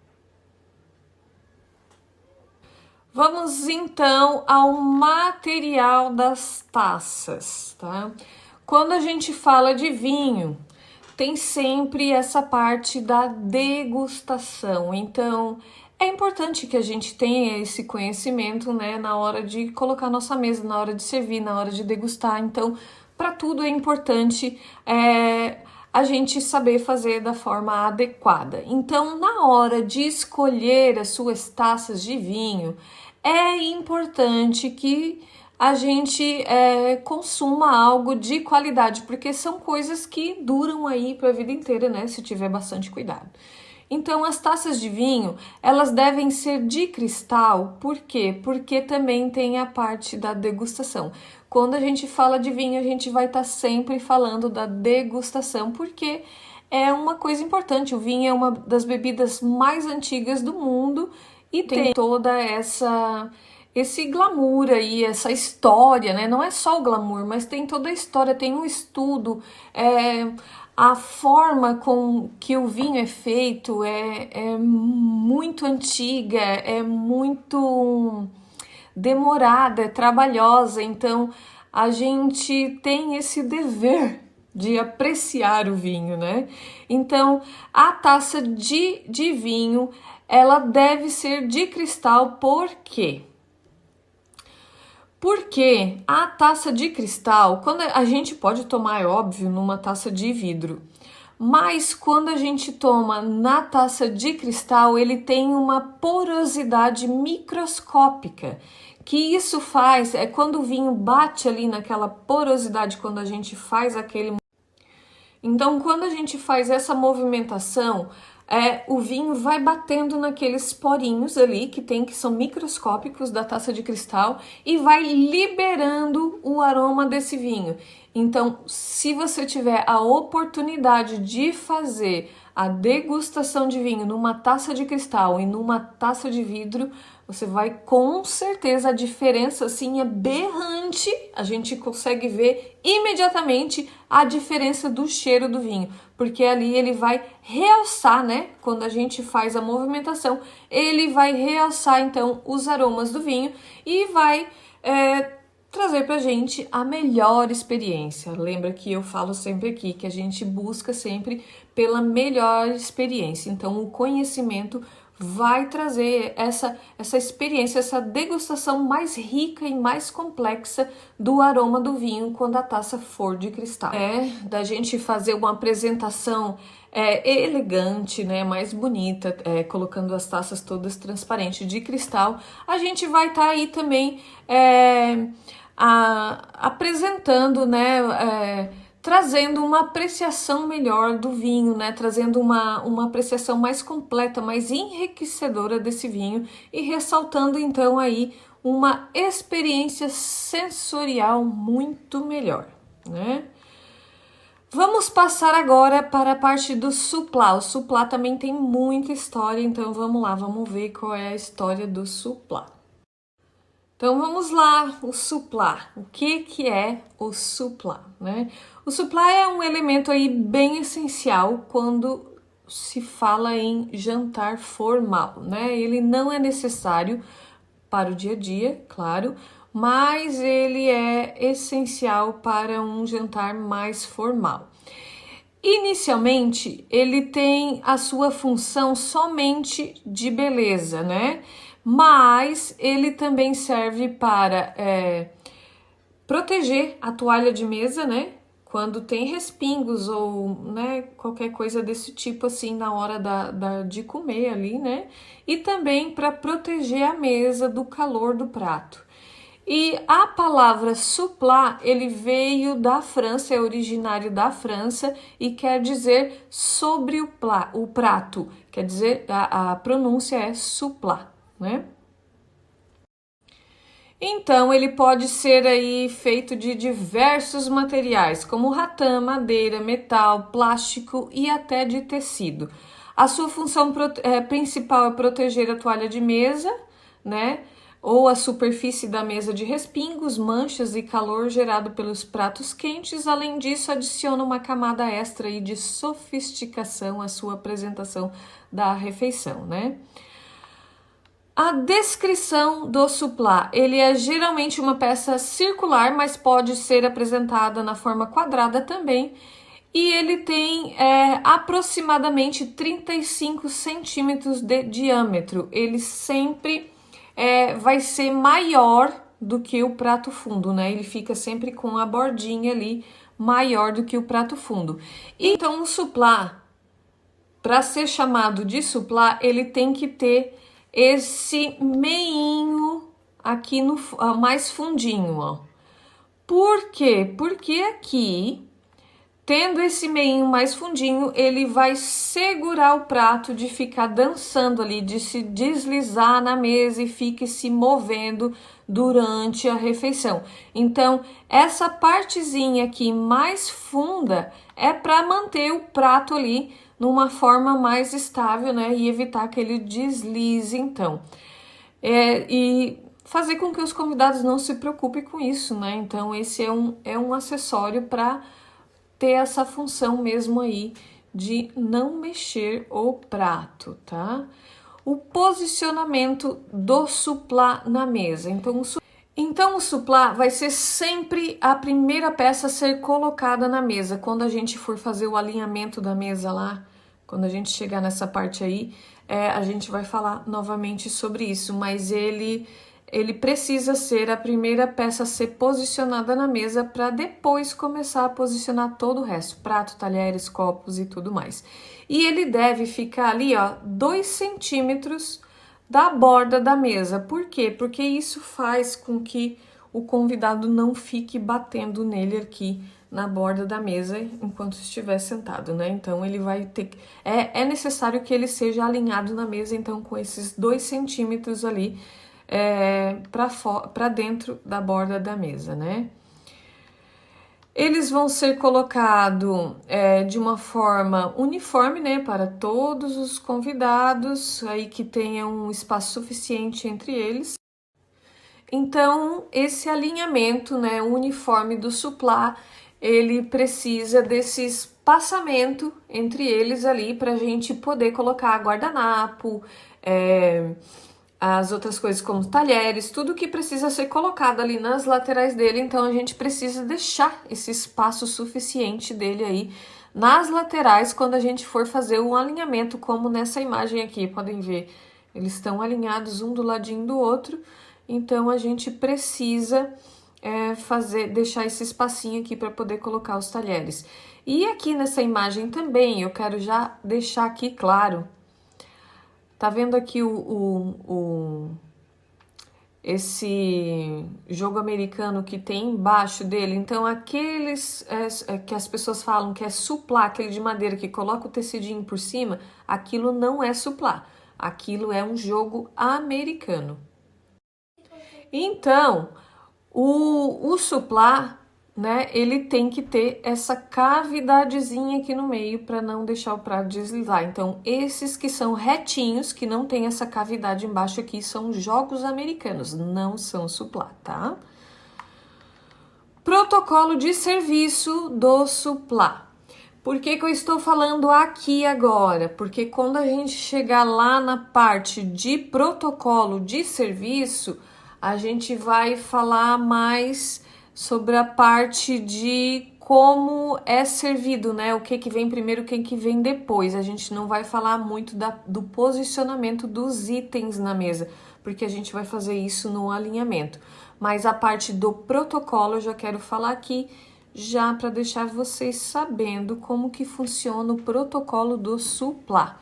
Vamos então ao material das taças, tá? Quando a gente fala de vinho, tem sempre essa parte da degustação. Então, é importante que a gente tenha esse conhecimento, né, na hora de colocar a nossa mesa, na hora de servir, na hora de degustar. Então, para tudo é importante a gente saber fazer da forma adequada. Então, na hora de escolher as suas taças de vinho, é importante que a gente consuma algo de qualidade, porque são coisas que duram aí para a vida inteira, né? Se tiver bastante cuidado. Então, as taças de vinho, elas devem ser de cristal, por quê? Porque também tem a parte da degustação. Quando a gente fala de vinho, a gente vai estar sempre falando da degustação, porque é uma coisa importante. O vinho é uma das bebidas mais antigas do mundo e tem toda esse glamour aí, essa história, né? Não é só o glamour, mas tem toda a história, tem um estudo, A forma com que o vinho é feito é muito antiga, é muito demorada, é trabalhosa, então a gente tem esse dever de apreciar o vinho, né? Então, a taça de vinho, ela deve ser de cristal, por quê? Porque a taça de cristal, quando a gente pode tomar, é óbvio, numa taça de vidro, mas quando a gente toma na taça de cristal, ele tem uma porosidade microscópica. Que isso faz, é quando o vinho bate ali naquela porosidade, quando a gente faz aquele. Então, quando a gente faz essa movimentação, o vinho vai batendo naqueles porinhos ali que são microscópicos da taça de cristal e vai liberando o aroma desse vinho. Então, se você tiver a oportunidade de fazer a degustação de vinho numa taça de cristal e numa taça de vidro, você vai com certeza, a diferença assim é berrante, a gente consegue ver imediatamente a diferença do cheiro do vinho, porque ali ele vai realçar, né? Quando a gente faz a movimentação, ele vai realçar então os aromas do vinho e vai trazer pra gente a melhor experiência. Lembra que eu falo sempre aqui que a gente busca sempre pela melhor experiência, então o conhecimento vai trazer essa experiência, essa degustação mais rica e mais complexa do aroma do vinho quando a taça for de cristal. Da gente fazer uma apresentação elegante, né, mais bonita, colocando as taças todas transparentes de cristal, a gente vai estar aí também apresentando, né, trazendo uma apreciação melhor do vinho, né? Trazendo uma apreciação mais completa, mais enriquecedora desse vinho e ressaltando então aí uma experiência sensorial muito melhor, né? Vamos passar agora para a parte do suplá. O suplá também tem muita história, então vamos lá, vamos ver qual é a história do suplá. Então vamos lá, o suplá. O que é o suplá, né? O suplá é um elemento aí bem essencial quando se fala em jantar formal, né? Ele não é necessário para o dia a dia, claro, mas ele é essencial para um jantar mais formal. Inicialmente, ele tem a sua função somente de beleza, né? Mas ele também serve para proteger a toalha de mesa, né? Quando tem respingos ou, né, qualquer coisa desse tipo assim na hora de comer ali, né? E também para proteger a mesa do calor do prato. E a palavra suplá, ele veio da França, é originário da França e quer dizer sobre o prato. Quer dizer, a pronúncia é suplá, né? Então, ele pode ser aí feito de diversos materiais, como ratã, madeira, metal, plástico e até de tecido. A sua função principal é proteger a toalha de mesa, né? Ou a superfície da mesa de respingos, manchas e calor gerado pelos pratos quentes. Além disso, adiciona uma camada extra aí de sofisticação à sua apresentação da refeição, né? A descrição do suplá, ele é geralmente uma peça circular, mas pode ser apresentada na forma quadrada também, e ele tem aproximadamente 35 centímetros de diâmetro. Ele sempre vai ser maior do que o prato fundo, né? Ele fica sempre com a bordinha ali maior do que o prato fundo. Então, o suplá, para ser chamado de suplá, ele tem que ter esse meinho aqui no mais fundinho, ó. Por quê? Porque aqui, tendo esse meinho mais fundinho, ele vai segurar o prato de ficar dançando ali, de se deslizar na mesa e fique se movendo durante a refeição. Então, essa partezinha aqui mais funda é para manter o prato ali numa forma mais estável, né? E evitar que ele deslize, então. E fazer com que os convidados não se preocupem com isso, né? Então, esse é um acessório para ter essa função mesmo aí de não mexer o prato, tá? O posicionamento do suplá na mesa. Então, o suplá vai ser sempre a primeira peça a ser colocada na mesa. Quando a gente for fazer o alinhamento da mesa lá, quando a gente chegar nessa parte aí, a gente vai falar novamente sobre isso, mas ele precisa ser a primeira peça a ser posicionada na mesa para depois começar a posicionar todo o resto, prato, talheres, copos e tudo mais. E ele deve ficar ali, ó, 2 centímetros da borda da mesa. Por quê? Porque isso faz com que o convidado não fique batendo nele aqui na borda da mesa enquanto estiver sentado, né? Então ele vai ter é necessário que ele seja alinhado na mesa, então com esses 2 centímetros ali para dentro da borda da mesa, né? Eles vão ser colocados de uma forma uniforme, né, para todos os convidados, aí que tenha um espaço suficiente entre eles. Então, esse alinhamento, né, uniforme do suplá, ele precisa desse espaçamento entre eles ali para a gente poder colocar guardanapo, as outras coisas como talheres, tudo que precisa ser colocado ali nas laterais dele, então a gente precisa deixar esse espaço suficiente dele aí nas laterais quando a gente for fazer um alinhamento, como nessa imagem aqui, podem ver, eles estão alinhados um do ladinho do outro, então a gente precisa deixar esse espacinho aqui para poder colocar os talheres. E aqui nessa imagem também, eu quero já deixar aqui claro. Tá vendo aqui esse jogo americano que tem embaixo dele? Então, aqueles que as pessoas falam que é suplá, aquele de madeira que coloca o tecidinho por cima, aquilo não é suplá. Aquilo é um jogo americano. Então, o suplá, né, ele tem que ter essa cavidadezinha aqui no meio para não deixar o prato deslizar. Então, esses que são retinhos, que não tem essa cavidade embaixo aqui, são jogos americanos, não são suplá, tá? Protocolo de serviço do suplá. Por que eu estou falando aqui agora? Porque quando a gente chegar lá na parte de protocolo de serviço, a gente vai falar mais sobre a parte de como é servido, né? O que vem primeiro, o que vem depois. A gente não vai falar muito do posicionamento dos itens na mesa, porque a gente vai fazer isso no alinhamento. Mas a parte do protocolo eu já quero falar aqui, já para deixar vocês sabendo como que funciona o protocolo do suplá.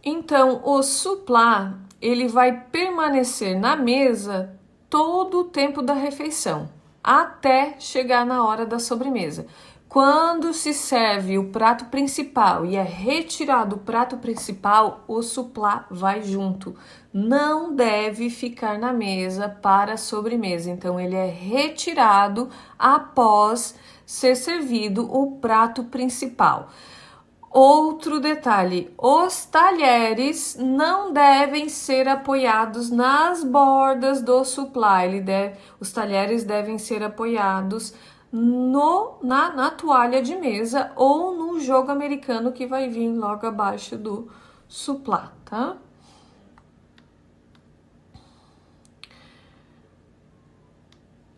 Então, o suplá, ele vai permanecer na mesa todo o tempo da refeição, até chegar na hora da sobremesa. Quando se serve o prato principal e é retirado o prato principal, o suplá vai junto. Não deve ficar na mesa para a sobremesa. Então, ele é retirado após ser servido o prato principal. Outro detalhe, os talheres não devem ser apoiados nas bordas do suplá. Os talheres devem ser apoiados na toalha de mesa ou no jogo americano que vai vir logo abaixo do suplá, tá?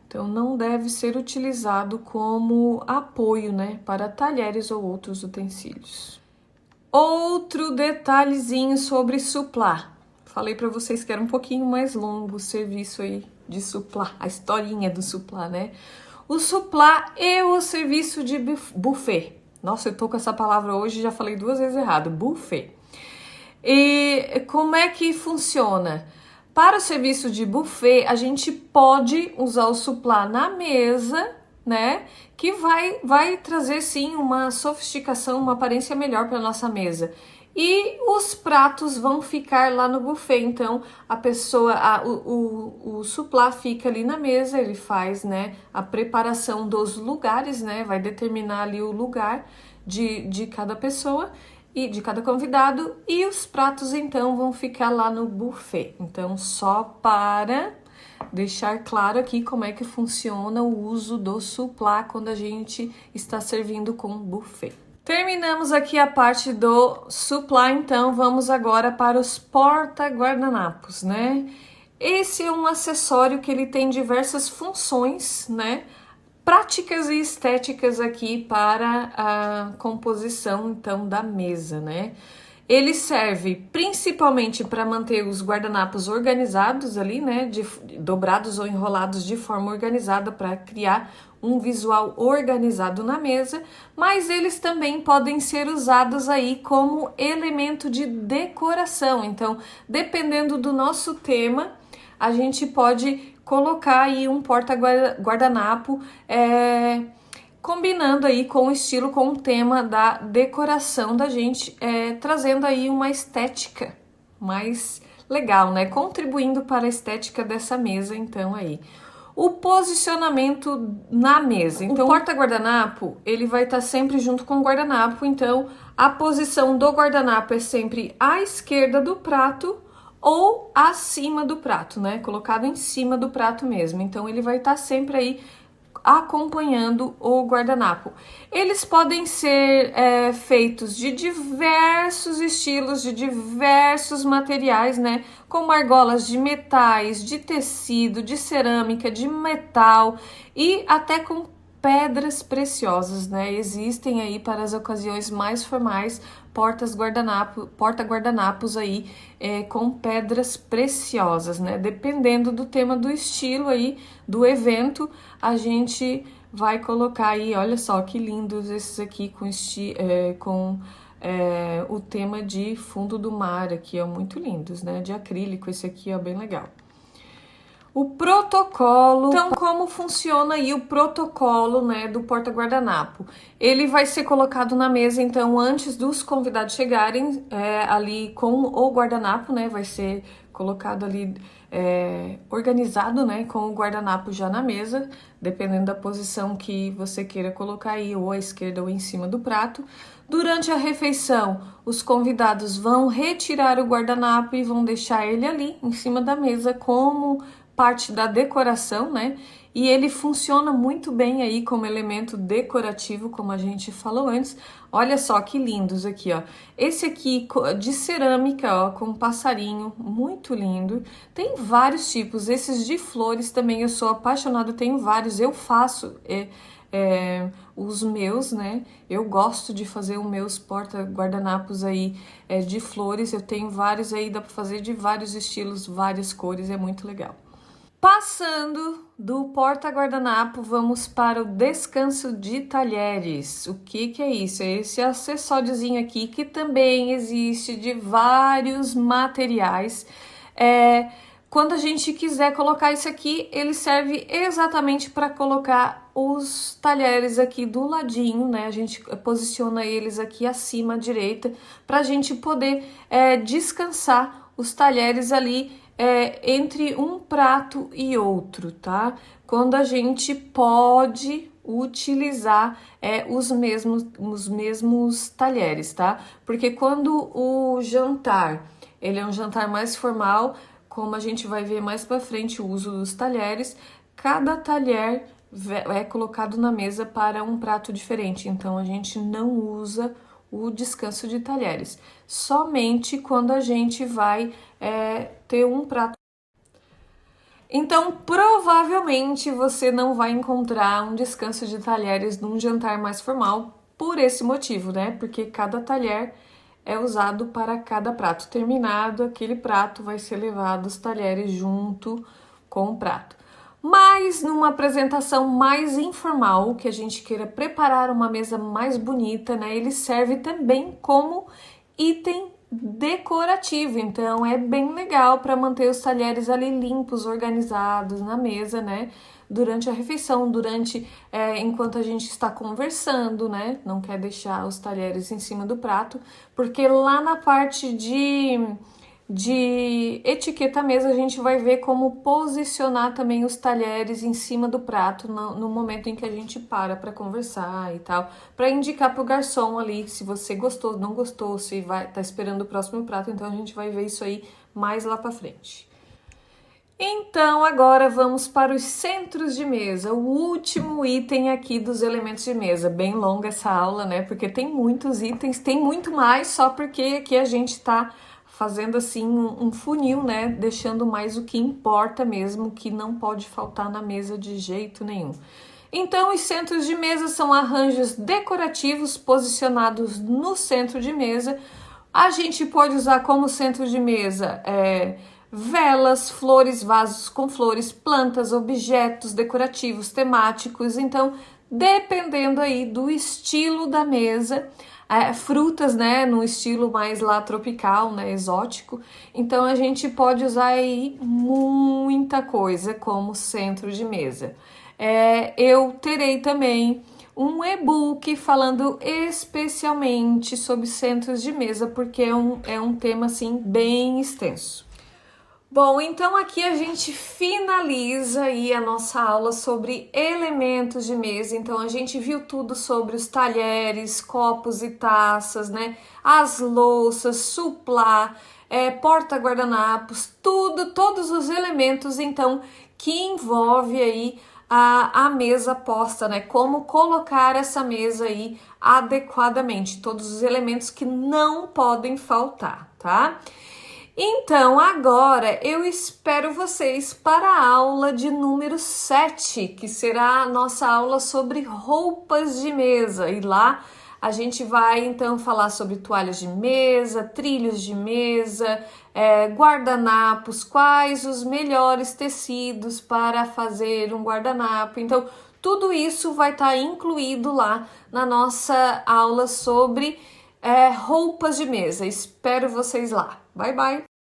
Então, não deve ser utilizado como apoio, né, para talheres ou outros utensílios. Outro detalhezinho sobre suplá. Falei para vocês que era um pouquinho mais longo o serviço aí de suplá, a historinha do suplá, né? O suplá e o serviço de buffet. Nossa, eu tô com essa palavra hoje, já falei 2 vezes errado, buffet. E como é que funciona? Para o serviço de buffet, a gente pode usar o suplá na mesa, né? Que vai trazer sim uma sofisticação, uma aparência melhor para nossa mesa. E os pratos vão ficar lá no buffet. Então a pessoa, o suplá fica ali na mesa, ele faz, né, a preparação dos lugares, né? Vai determinar ali o lugar de cada pessoa e de cada convidado, e os pratos então vão ficar lá no buffet. Então só para deixar claro aqui como é que funciona o uso do suplá quando a gente está servindo com buffet. Terminamos aqui a parte do suplá, então vamos agora para os porta-guardanapos, né? Esse é um acessório que ele tem diversas funções, né? Práticas e estéticas aqui para a composição, então, da mesa, né? Ele serve principalmente para manter os guardanapos organizados ali, né? Dobrados ou enrolados de forma organizada para criar um visual organizado na mesa, mas eles também podem ser usados aí como elemento de decoração. Então, dependendo do nosso tema, a gente pode colocar aí um porta-guardanapo combinando aí com o estilo, com o tema da decoração da gente, trazendo aí uma estética mais legal, né? Contribuindo para a estética dessa mesa, então aí. O posicionamento na mesa. Então, o porta-guardanapo, ele vai estar sempre junto com o guardanapo, então a posição do guardanapo é sempre à esquerda do prato ou acima do prato, né? Colocado em cima do prato mesmo. Então, ele vai estar sempre aí acompanhando o guardanapo. Eles podem ser feitos de diversos estilos, de diversos materiais, né? Como argolas de metais, de tecido, de cerâmica, de metal e até com pedras preciosas, né? Existem aí para as ocasiões mais formais porta-guardanapos aí com pedras preciosas, né? Dependendo do tema, do estilo aí do evento, a gente vai colocar aí, olha só que lindos esses aqui com o tema de fundo do mar aqui, ó, muito lindos, né? De acrílico, esse aqui, ó, bem legal. O protocolo, então como funciona aí o protocolo, né, do porta-guardanapo? Ele vai ser colocado na mesa, então, antes dos convidados chegarem, ali com o guardanapo, né, vai ser colocado ali, organizado, né, com o guardanapo já na mesa, dependendo da posição que você queira colocar aí, ou à esquerda ou em cima do prato. Durante a refeição, os convidados vão retirar o guardanapo e vão deixar ele ali, em cima da mesa, como parte da decoração, né? E ele funciona muito bem aí como elemento decorativo, como a gente falou antes. Olha só que lindos aqui, ó. Esse aqui de cerâmica, ó, com um passarinho, muito lindo. Tem vários tipos. Esses de flores também eu sou apaixonada, tenho vários. Eu faço os meus, né? Eu gosto de fazer os meus porta-guardanapos aí de flores. Eu tenho vários aí, dá para fazer de vários estilos, várias cores, é muito legal. Passando do porta-guardanapo, vamos para o descanso de talheres. O que é isso? É esse acessóriozinho aqui que também existe de vários materiais. Quando a gente quiser colocar isso aqui, ele serve exatamente para colocar os talheres aqui do ladinho, né? A gente posiciona eles aqui acima à direita para a gente poder descansar os talheres ali entre um prato e outro, tá? Quando a gente pode utilizar os mesmos talheres, tá? Porque quando o jantar, ele é um jantar mais formal, como a gente vai ver mais para frente o uso dos talheres, cada talher é colocado na mesa para um prato diferente, então a gente não usa o descanso de talheres, somente quando a gente vai ter um prato. Então, provavelmente você não vai encontrar um descanso de talheres num jantar mais formal por esse motivo, né? Porque cada talher é usado para cada prato. Terminado aquele prato, vai ser levado os talheres junto com o prato. Mas numa apresentação mais informal, que a gente queira preparar uma mesa mais bonita, né? Ele serve também como item decorativo, então é bem legal para manter os talheres ali limpos, organizados na mesa, né? Durante a refeição, enquanto a gente está conversando, né? Não quer deixar os talheres em cima do prato, porque lá na parte de etiqueta mesa, a gente vai ver como posicionar também os talheres em cima do prato no momento em que a gente para conversar e tal, para indicar para o garçom ali se você gostou, não gostou, se vai tá esperando o próximo prato. Então a gente vai ver isso aí mais lá para frente. Então, agora vamos para os centros de mesa, o último item aqui dos elementos de mesa. Bem longa essa aula, né? Porque tem muitos itens, tem muito mais, só porque aqui a gente tá fazendo assim um funil, né? Deixando mais o que importa mesmo, que não pode faltar na mesa de jeito nenhum. Então, os centros de mesa são arranjos decorativos posicionados no centro de mesa. A gente pode usar como centro de mesa velas, flores, vasos com flores, plantas, objetos decorativos, temáticos. Então, dependendo aí do estilo da mesa, frutas, né, no estilo mais lá tropical, né, exótico. Então, a gente pode usar aí muita coisa como centro de mesa. Eu terei também um e-book falando especialmente sobre centros de mesa, porque é um tema assim bem extenso. Bom, então aqui a gente finaliza aí a nossa aula sobre elementos de mesa. Então a gente viu tudo sobre os talheres, copos e taças, né? As louças, suplá, porta-guardanapos, todos os elementos então que envolve aí a mesa posta, né? Como colocar essa mesa aí adequadamente, todos os elementos que não podem faltar, tá? Então, agora eu espero vocês para a aula de número 7, que será a nossa aula sobre roupas de mesa. E lá a gente vai então falar sobre toalhas de mesa, trilhos de mesa, guardanapos, quais os melhores tecidos para fazer um guardanapo. Então, tudo isso vai estar incluído lá na nossa aula sobre roupas de mesa. Espero vocês lá. Bye, bye!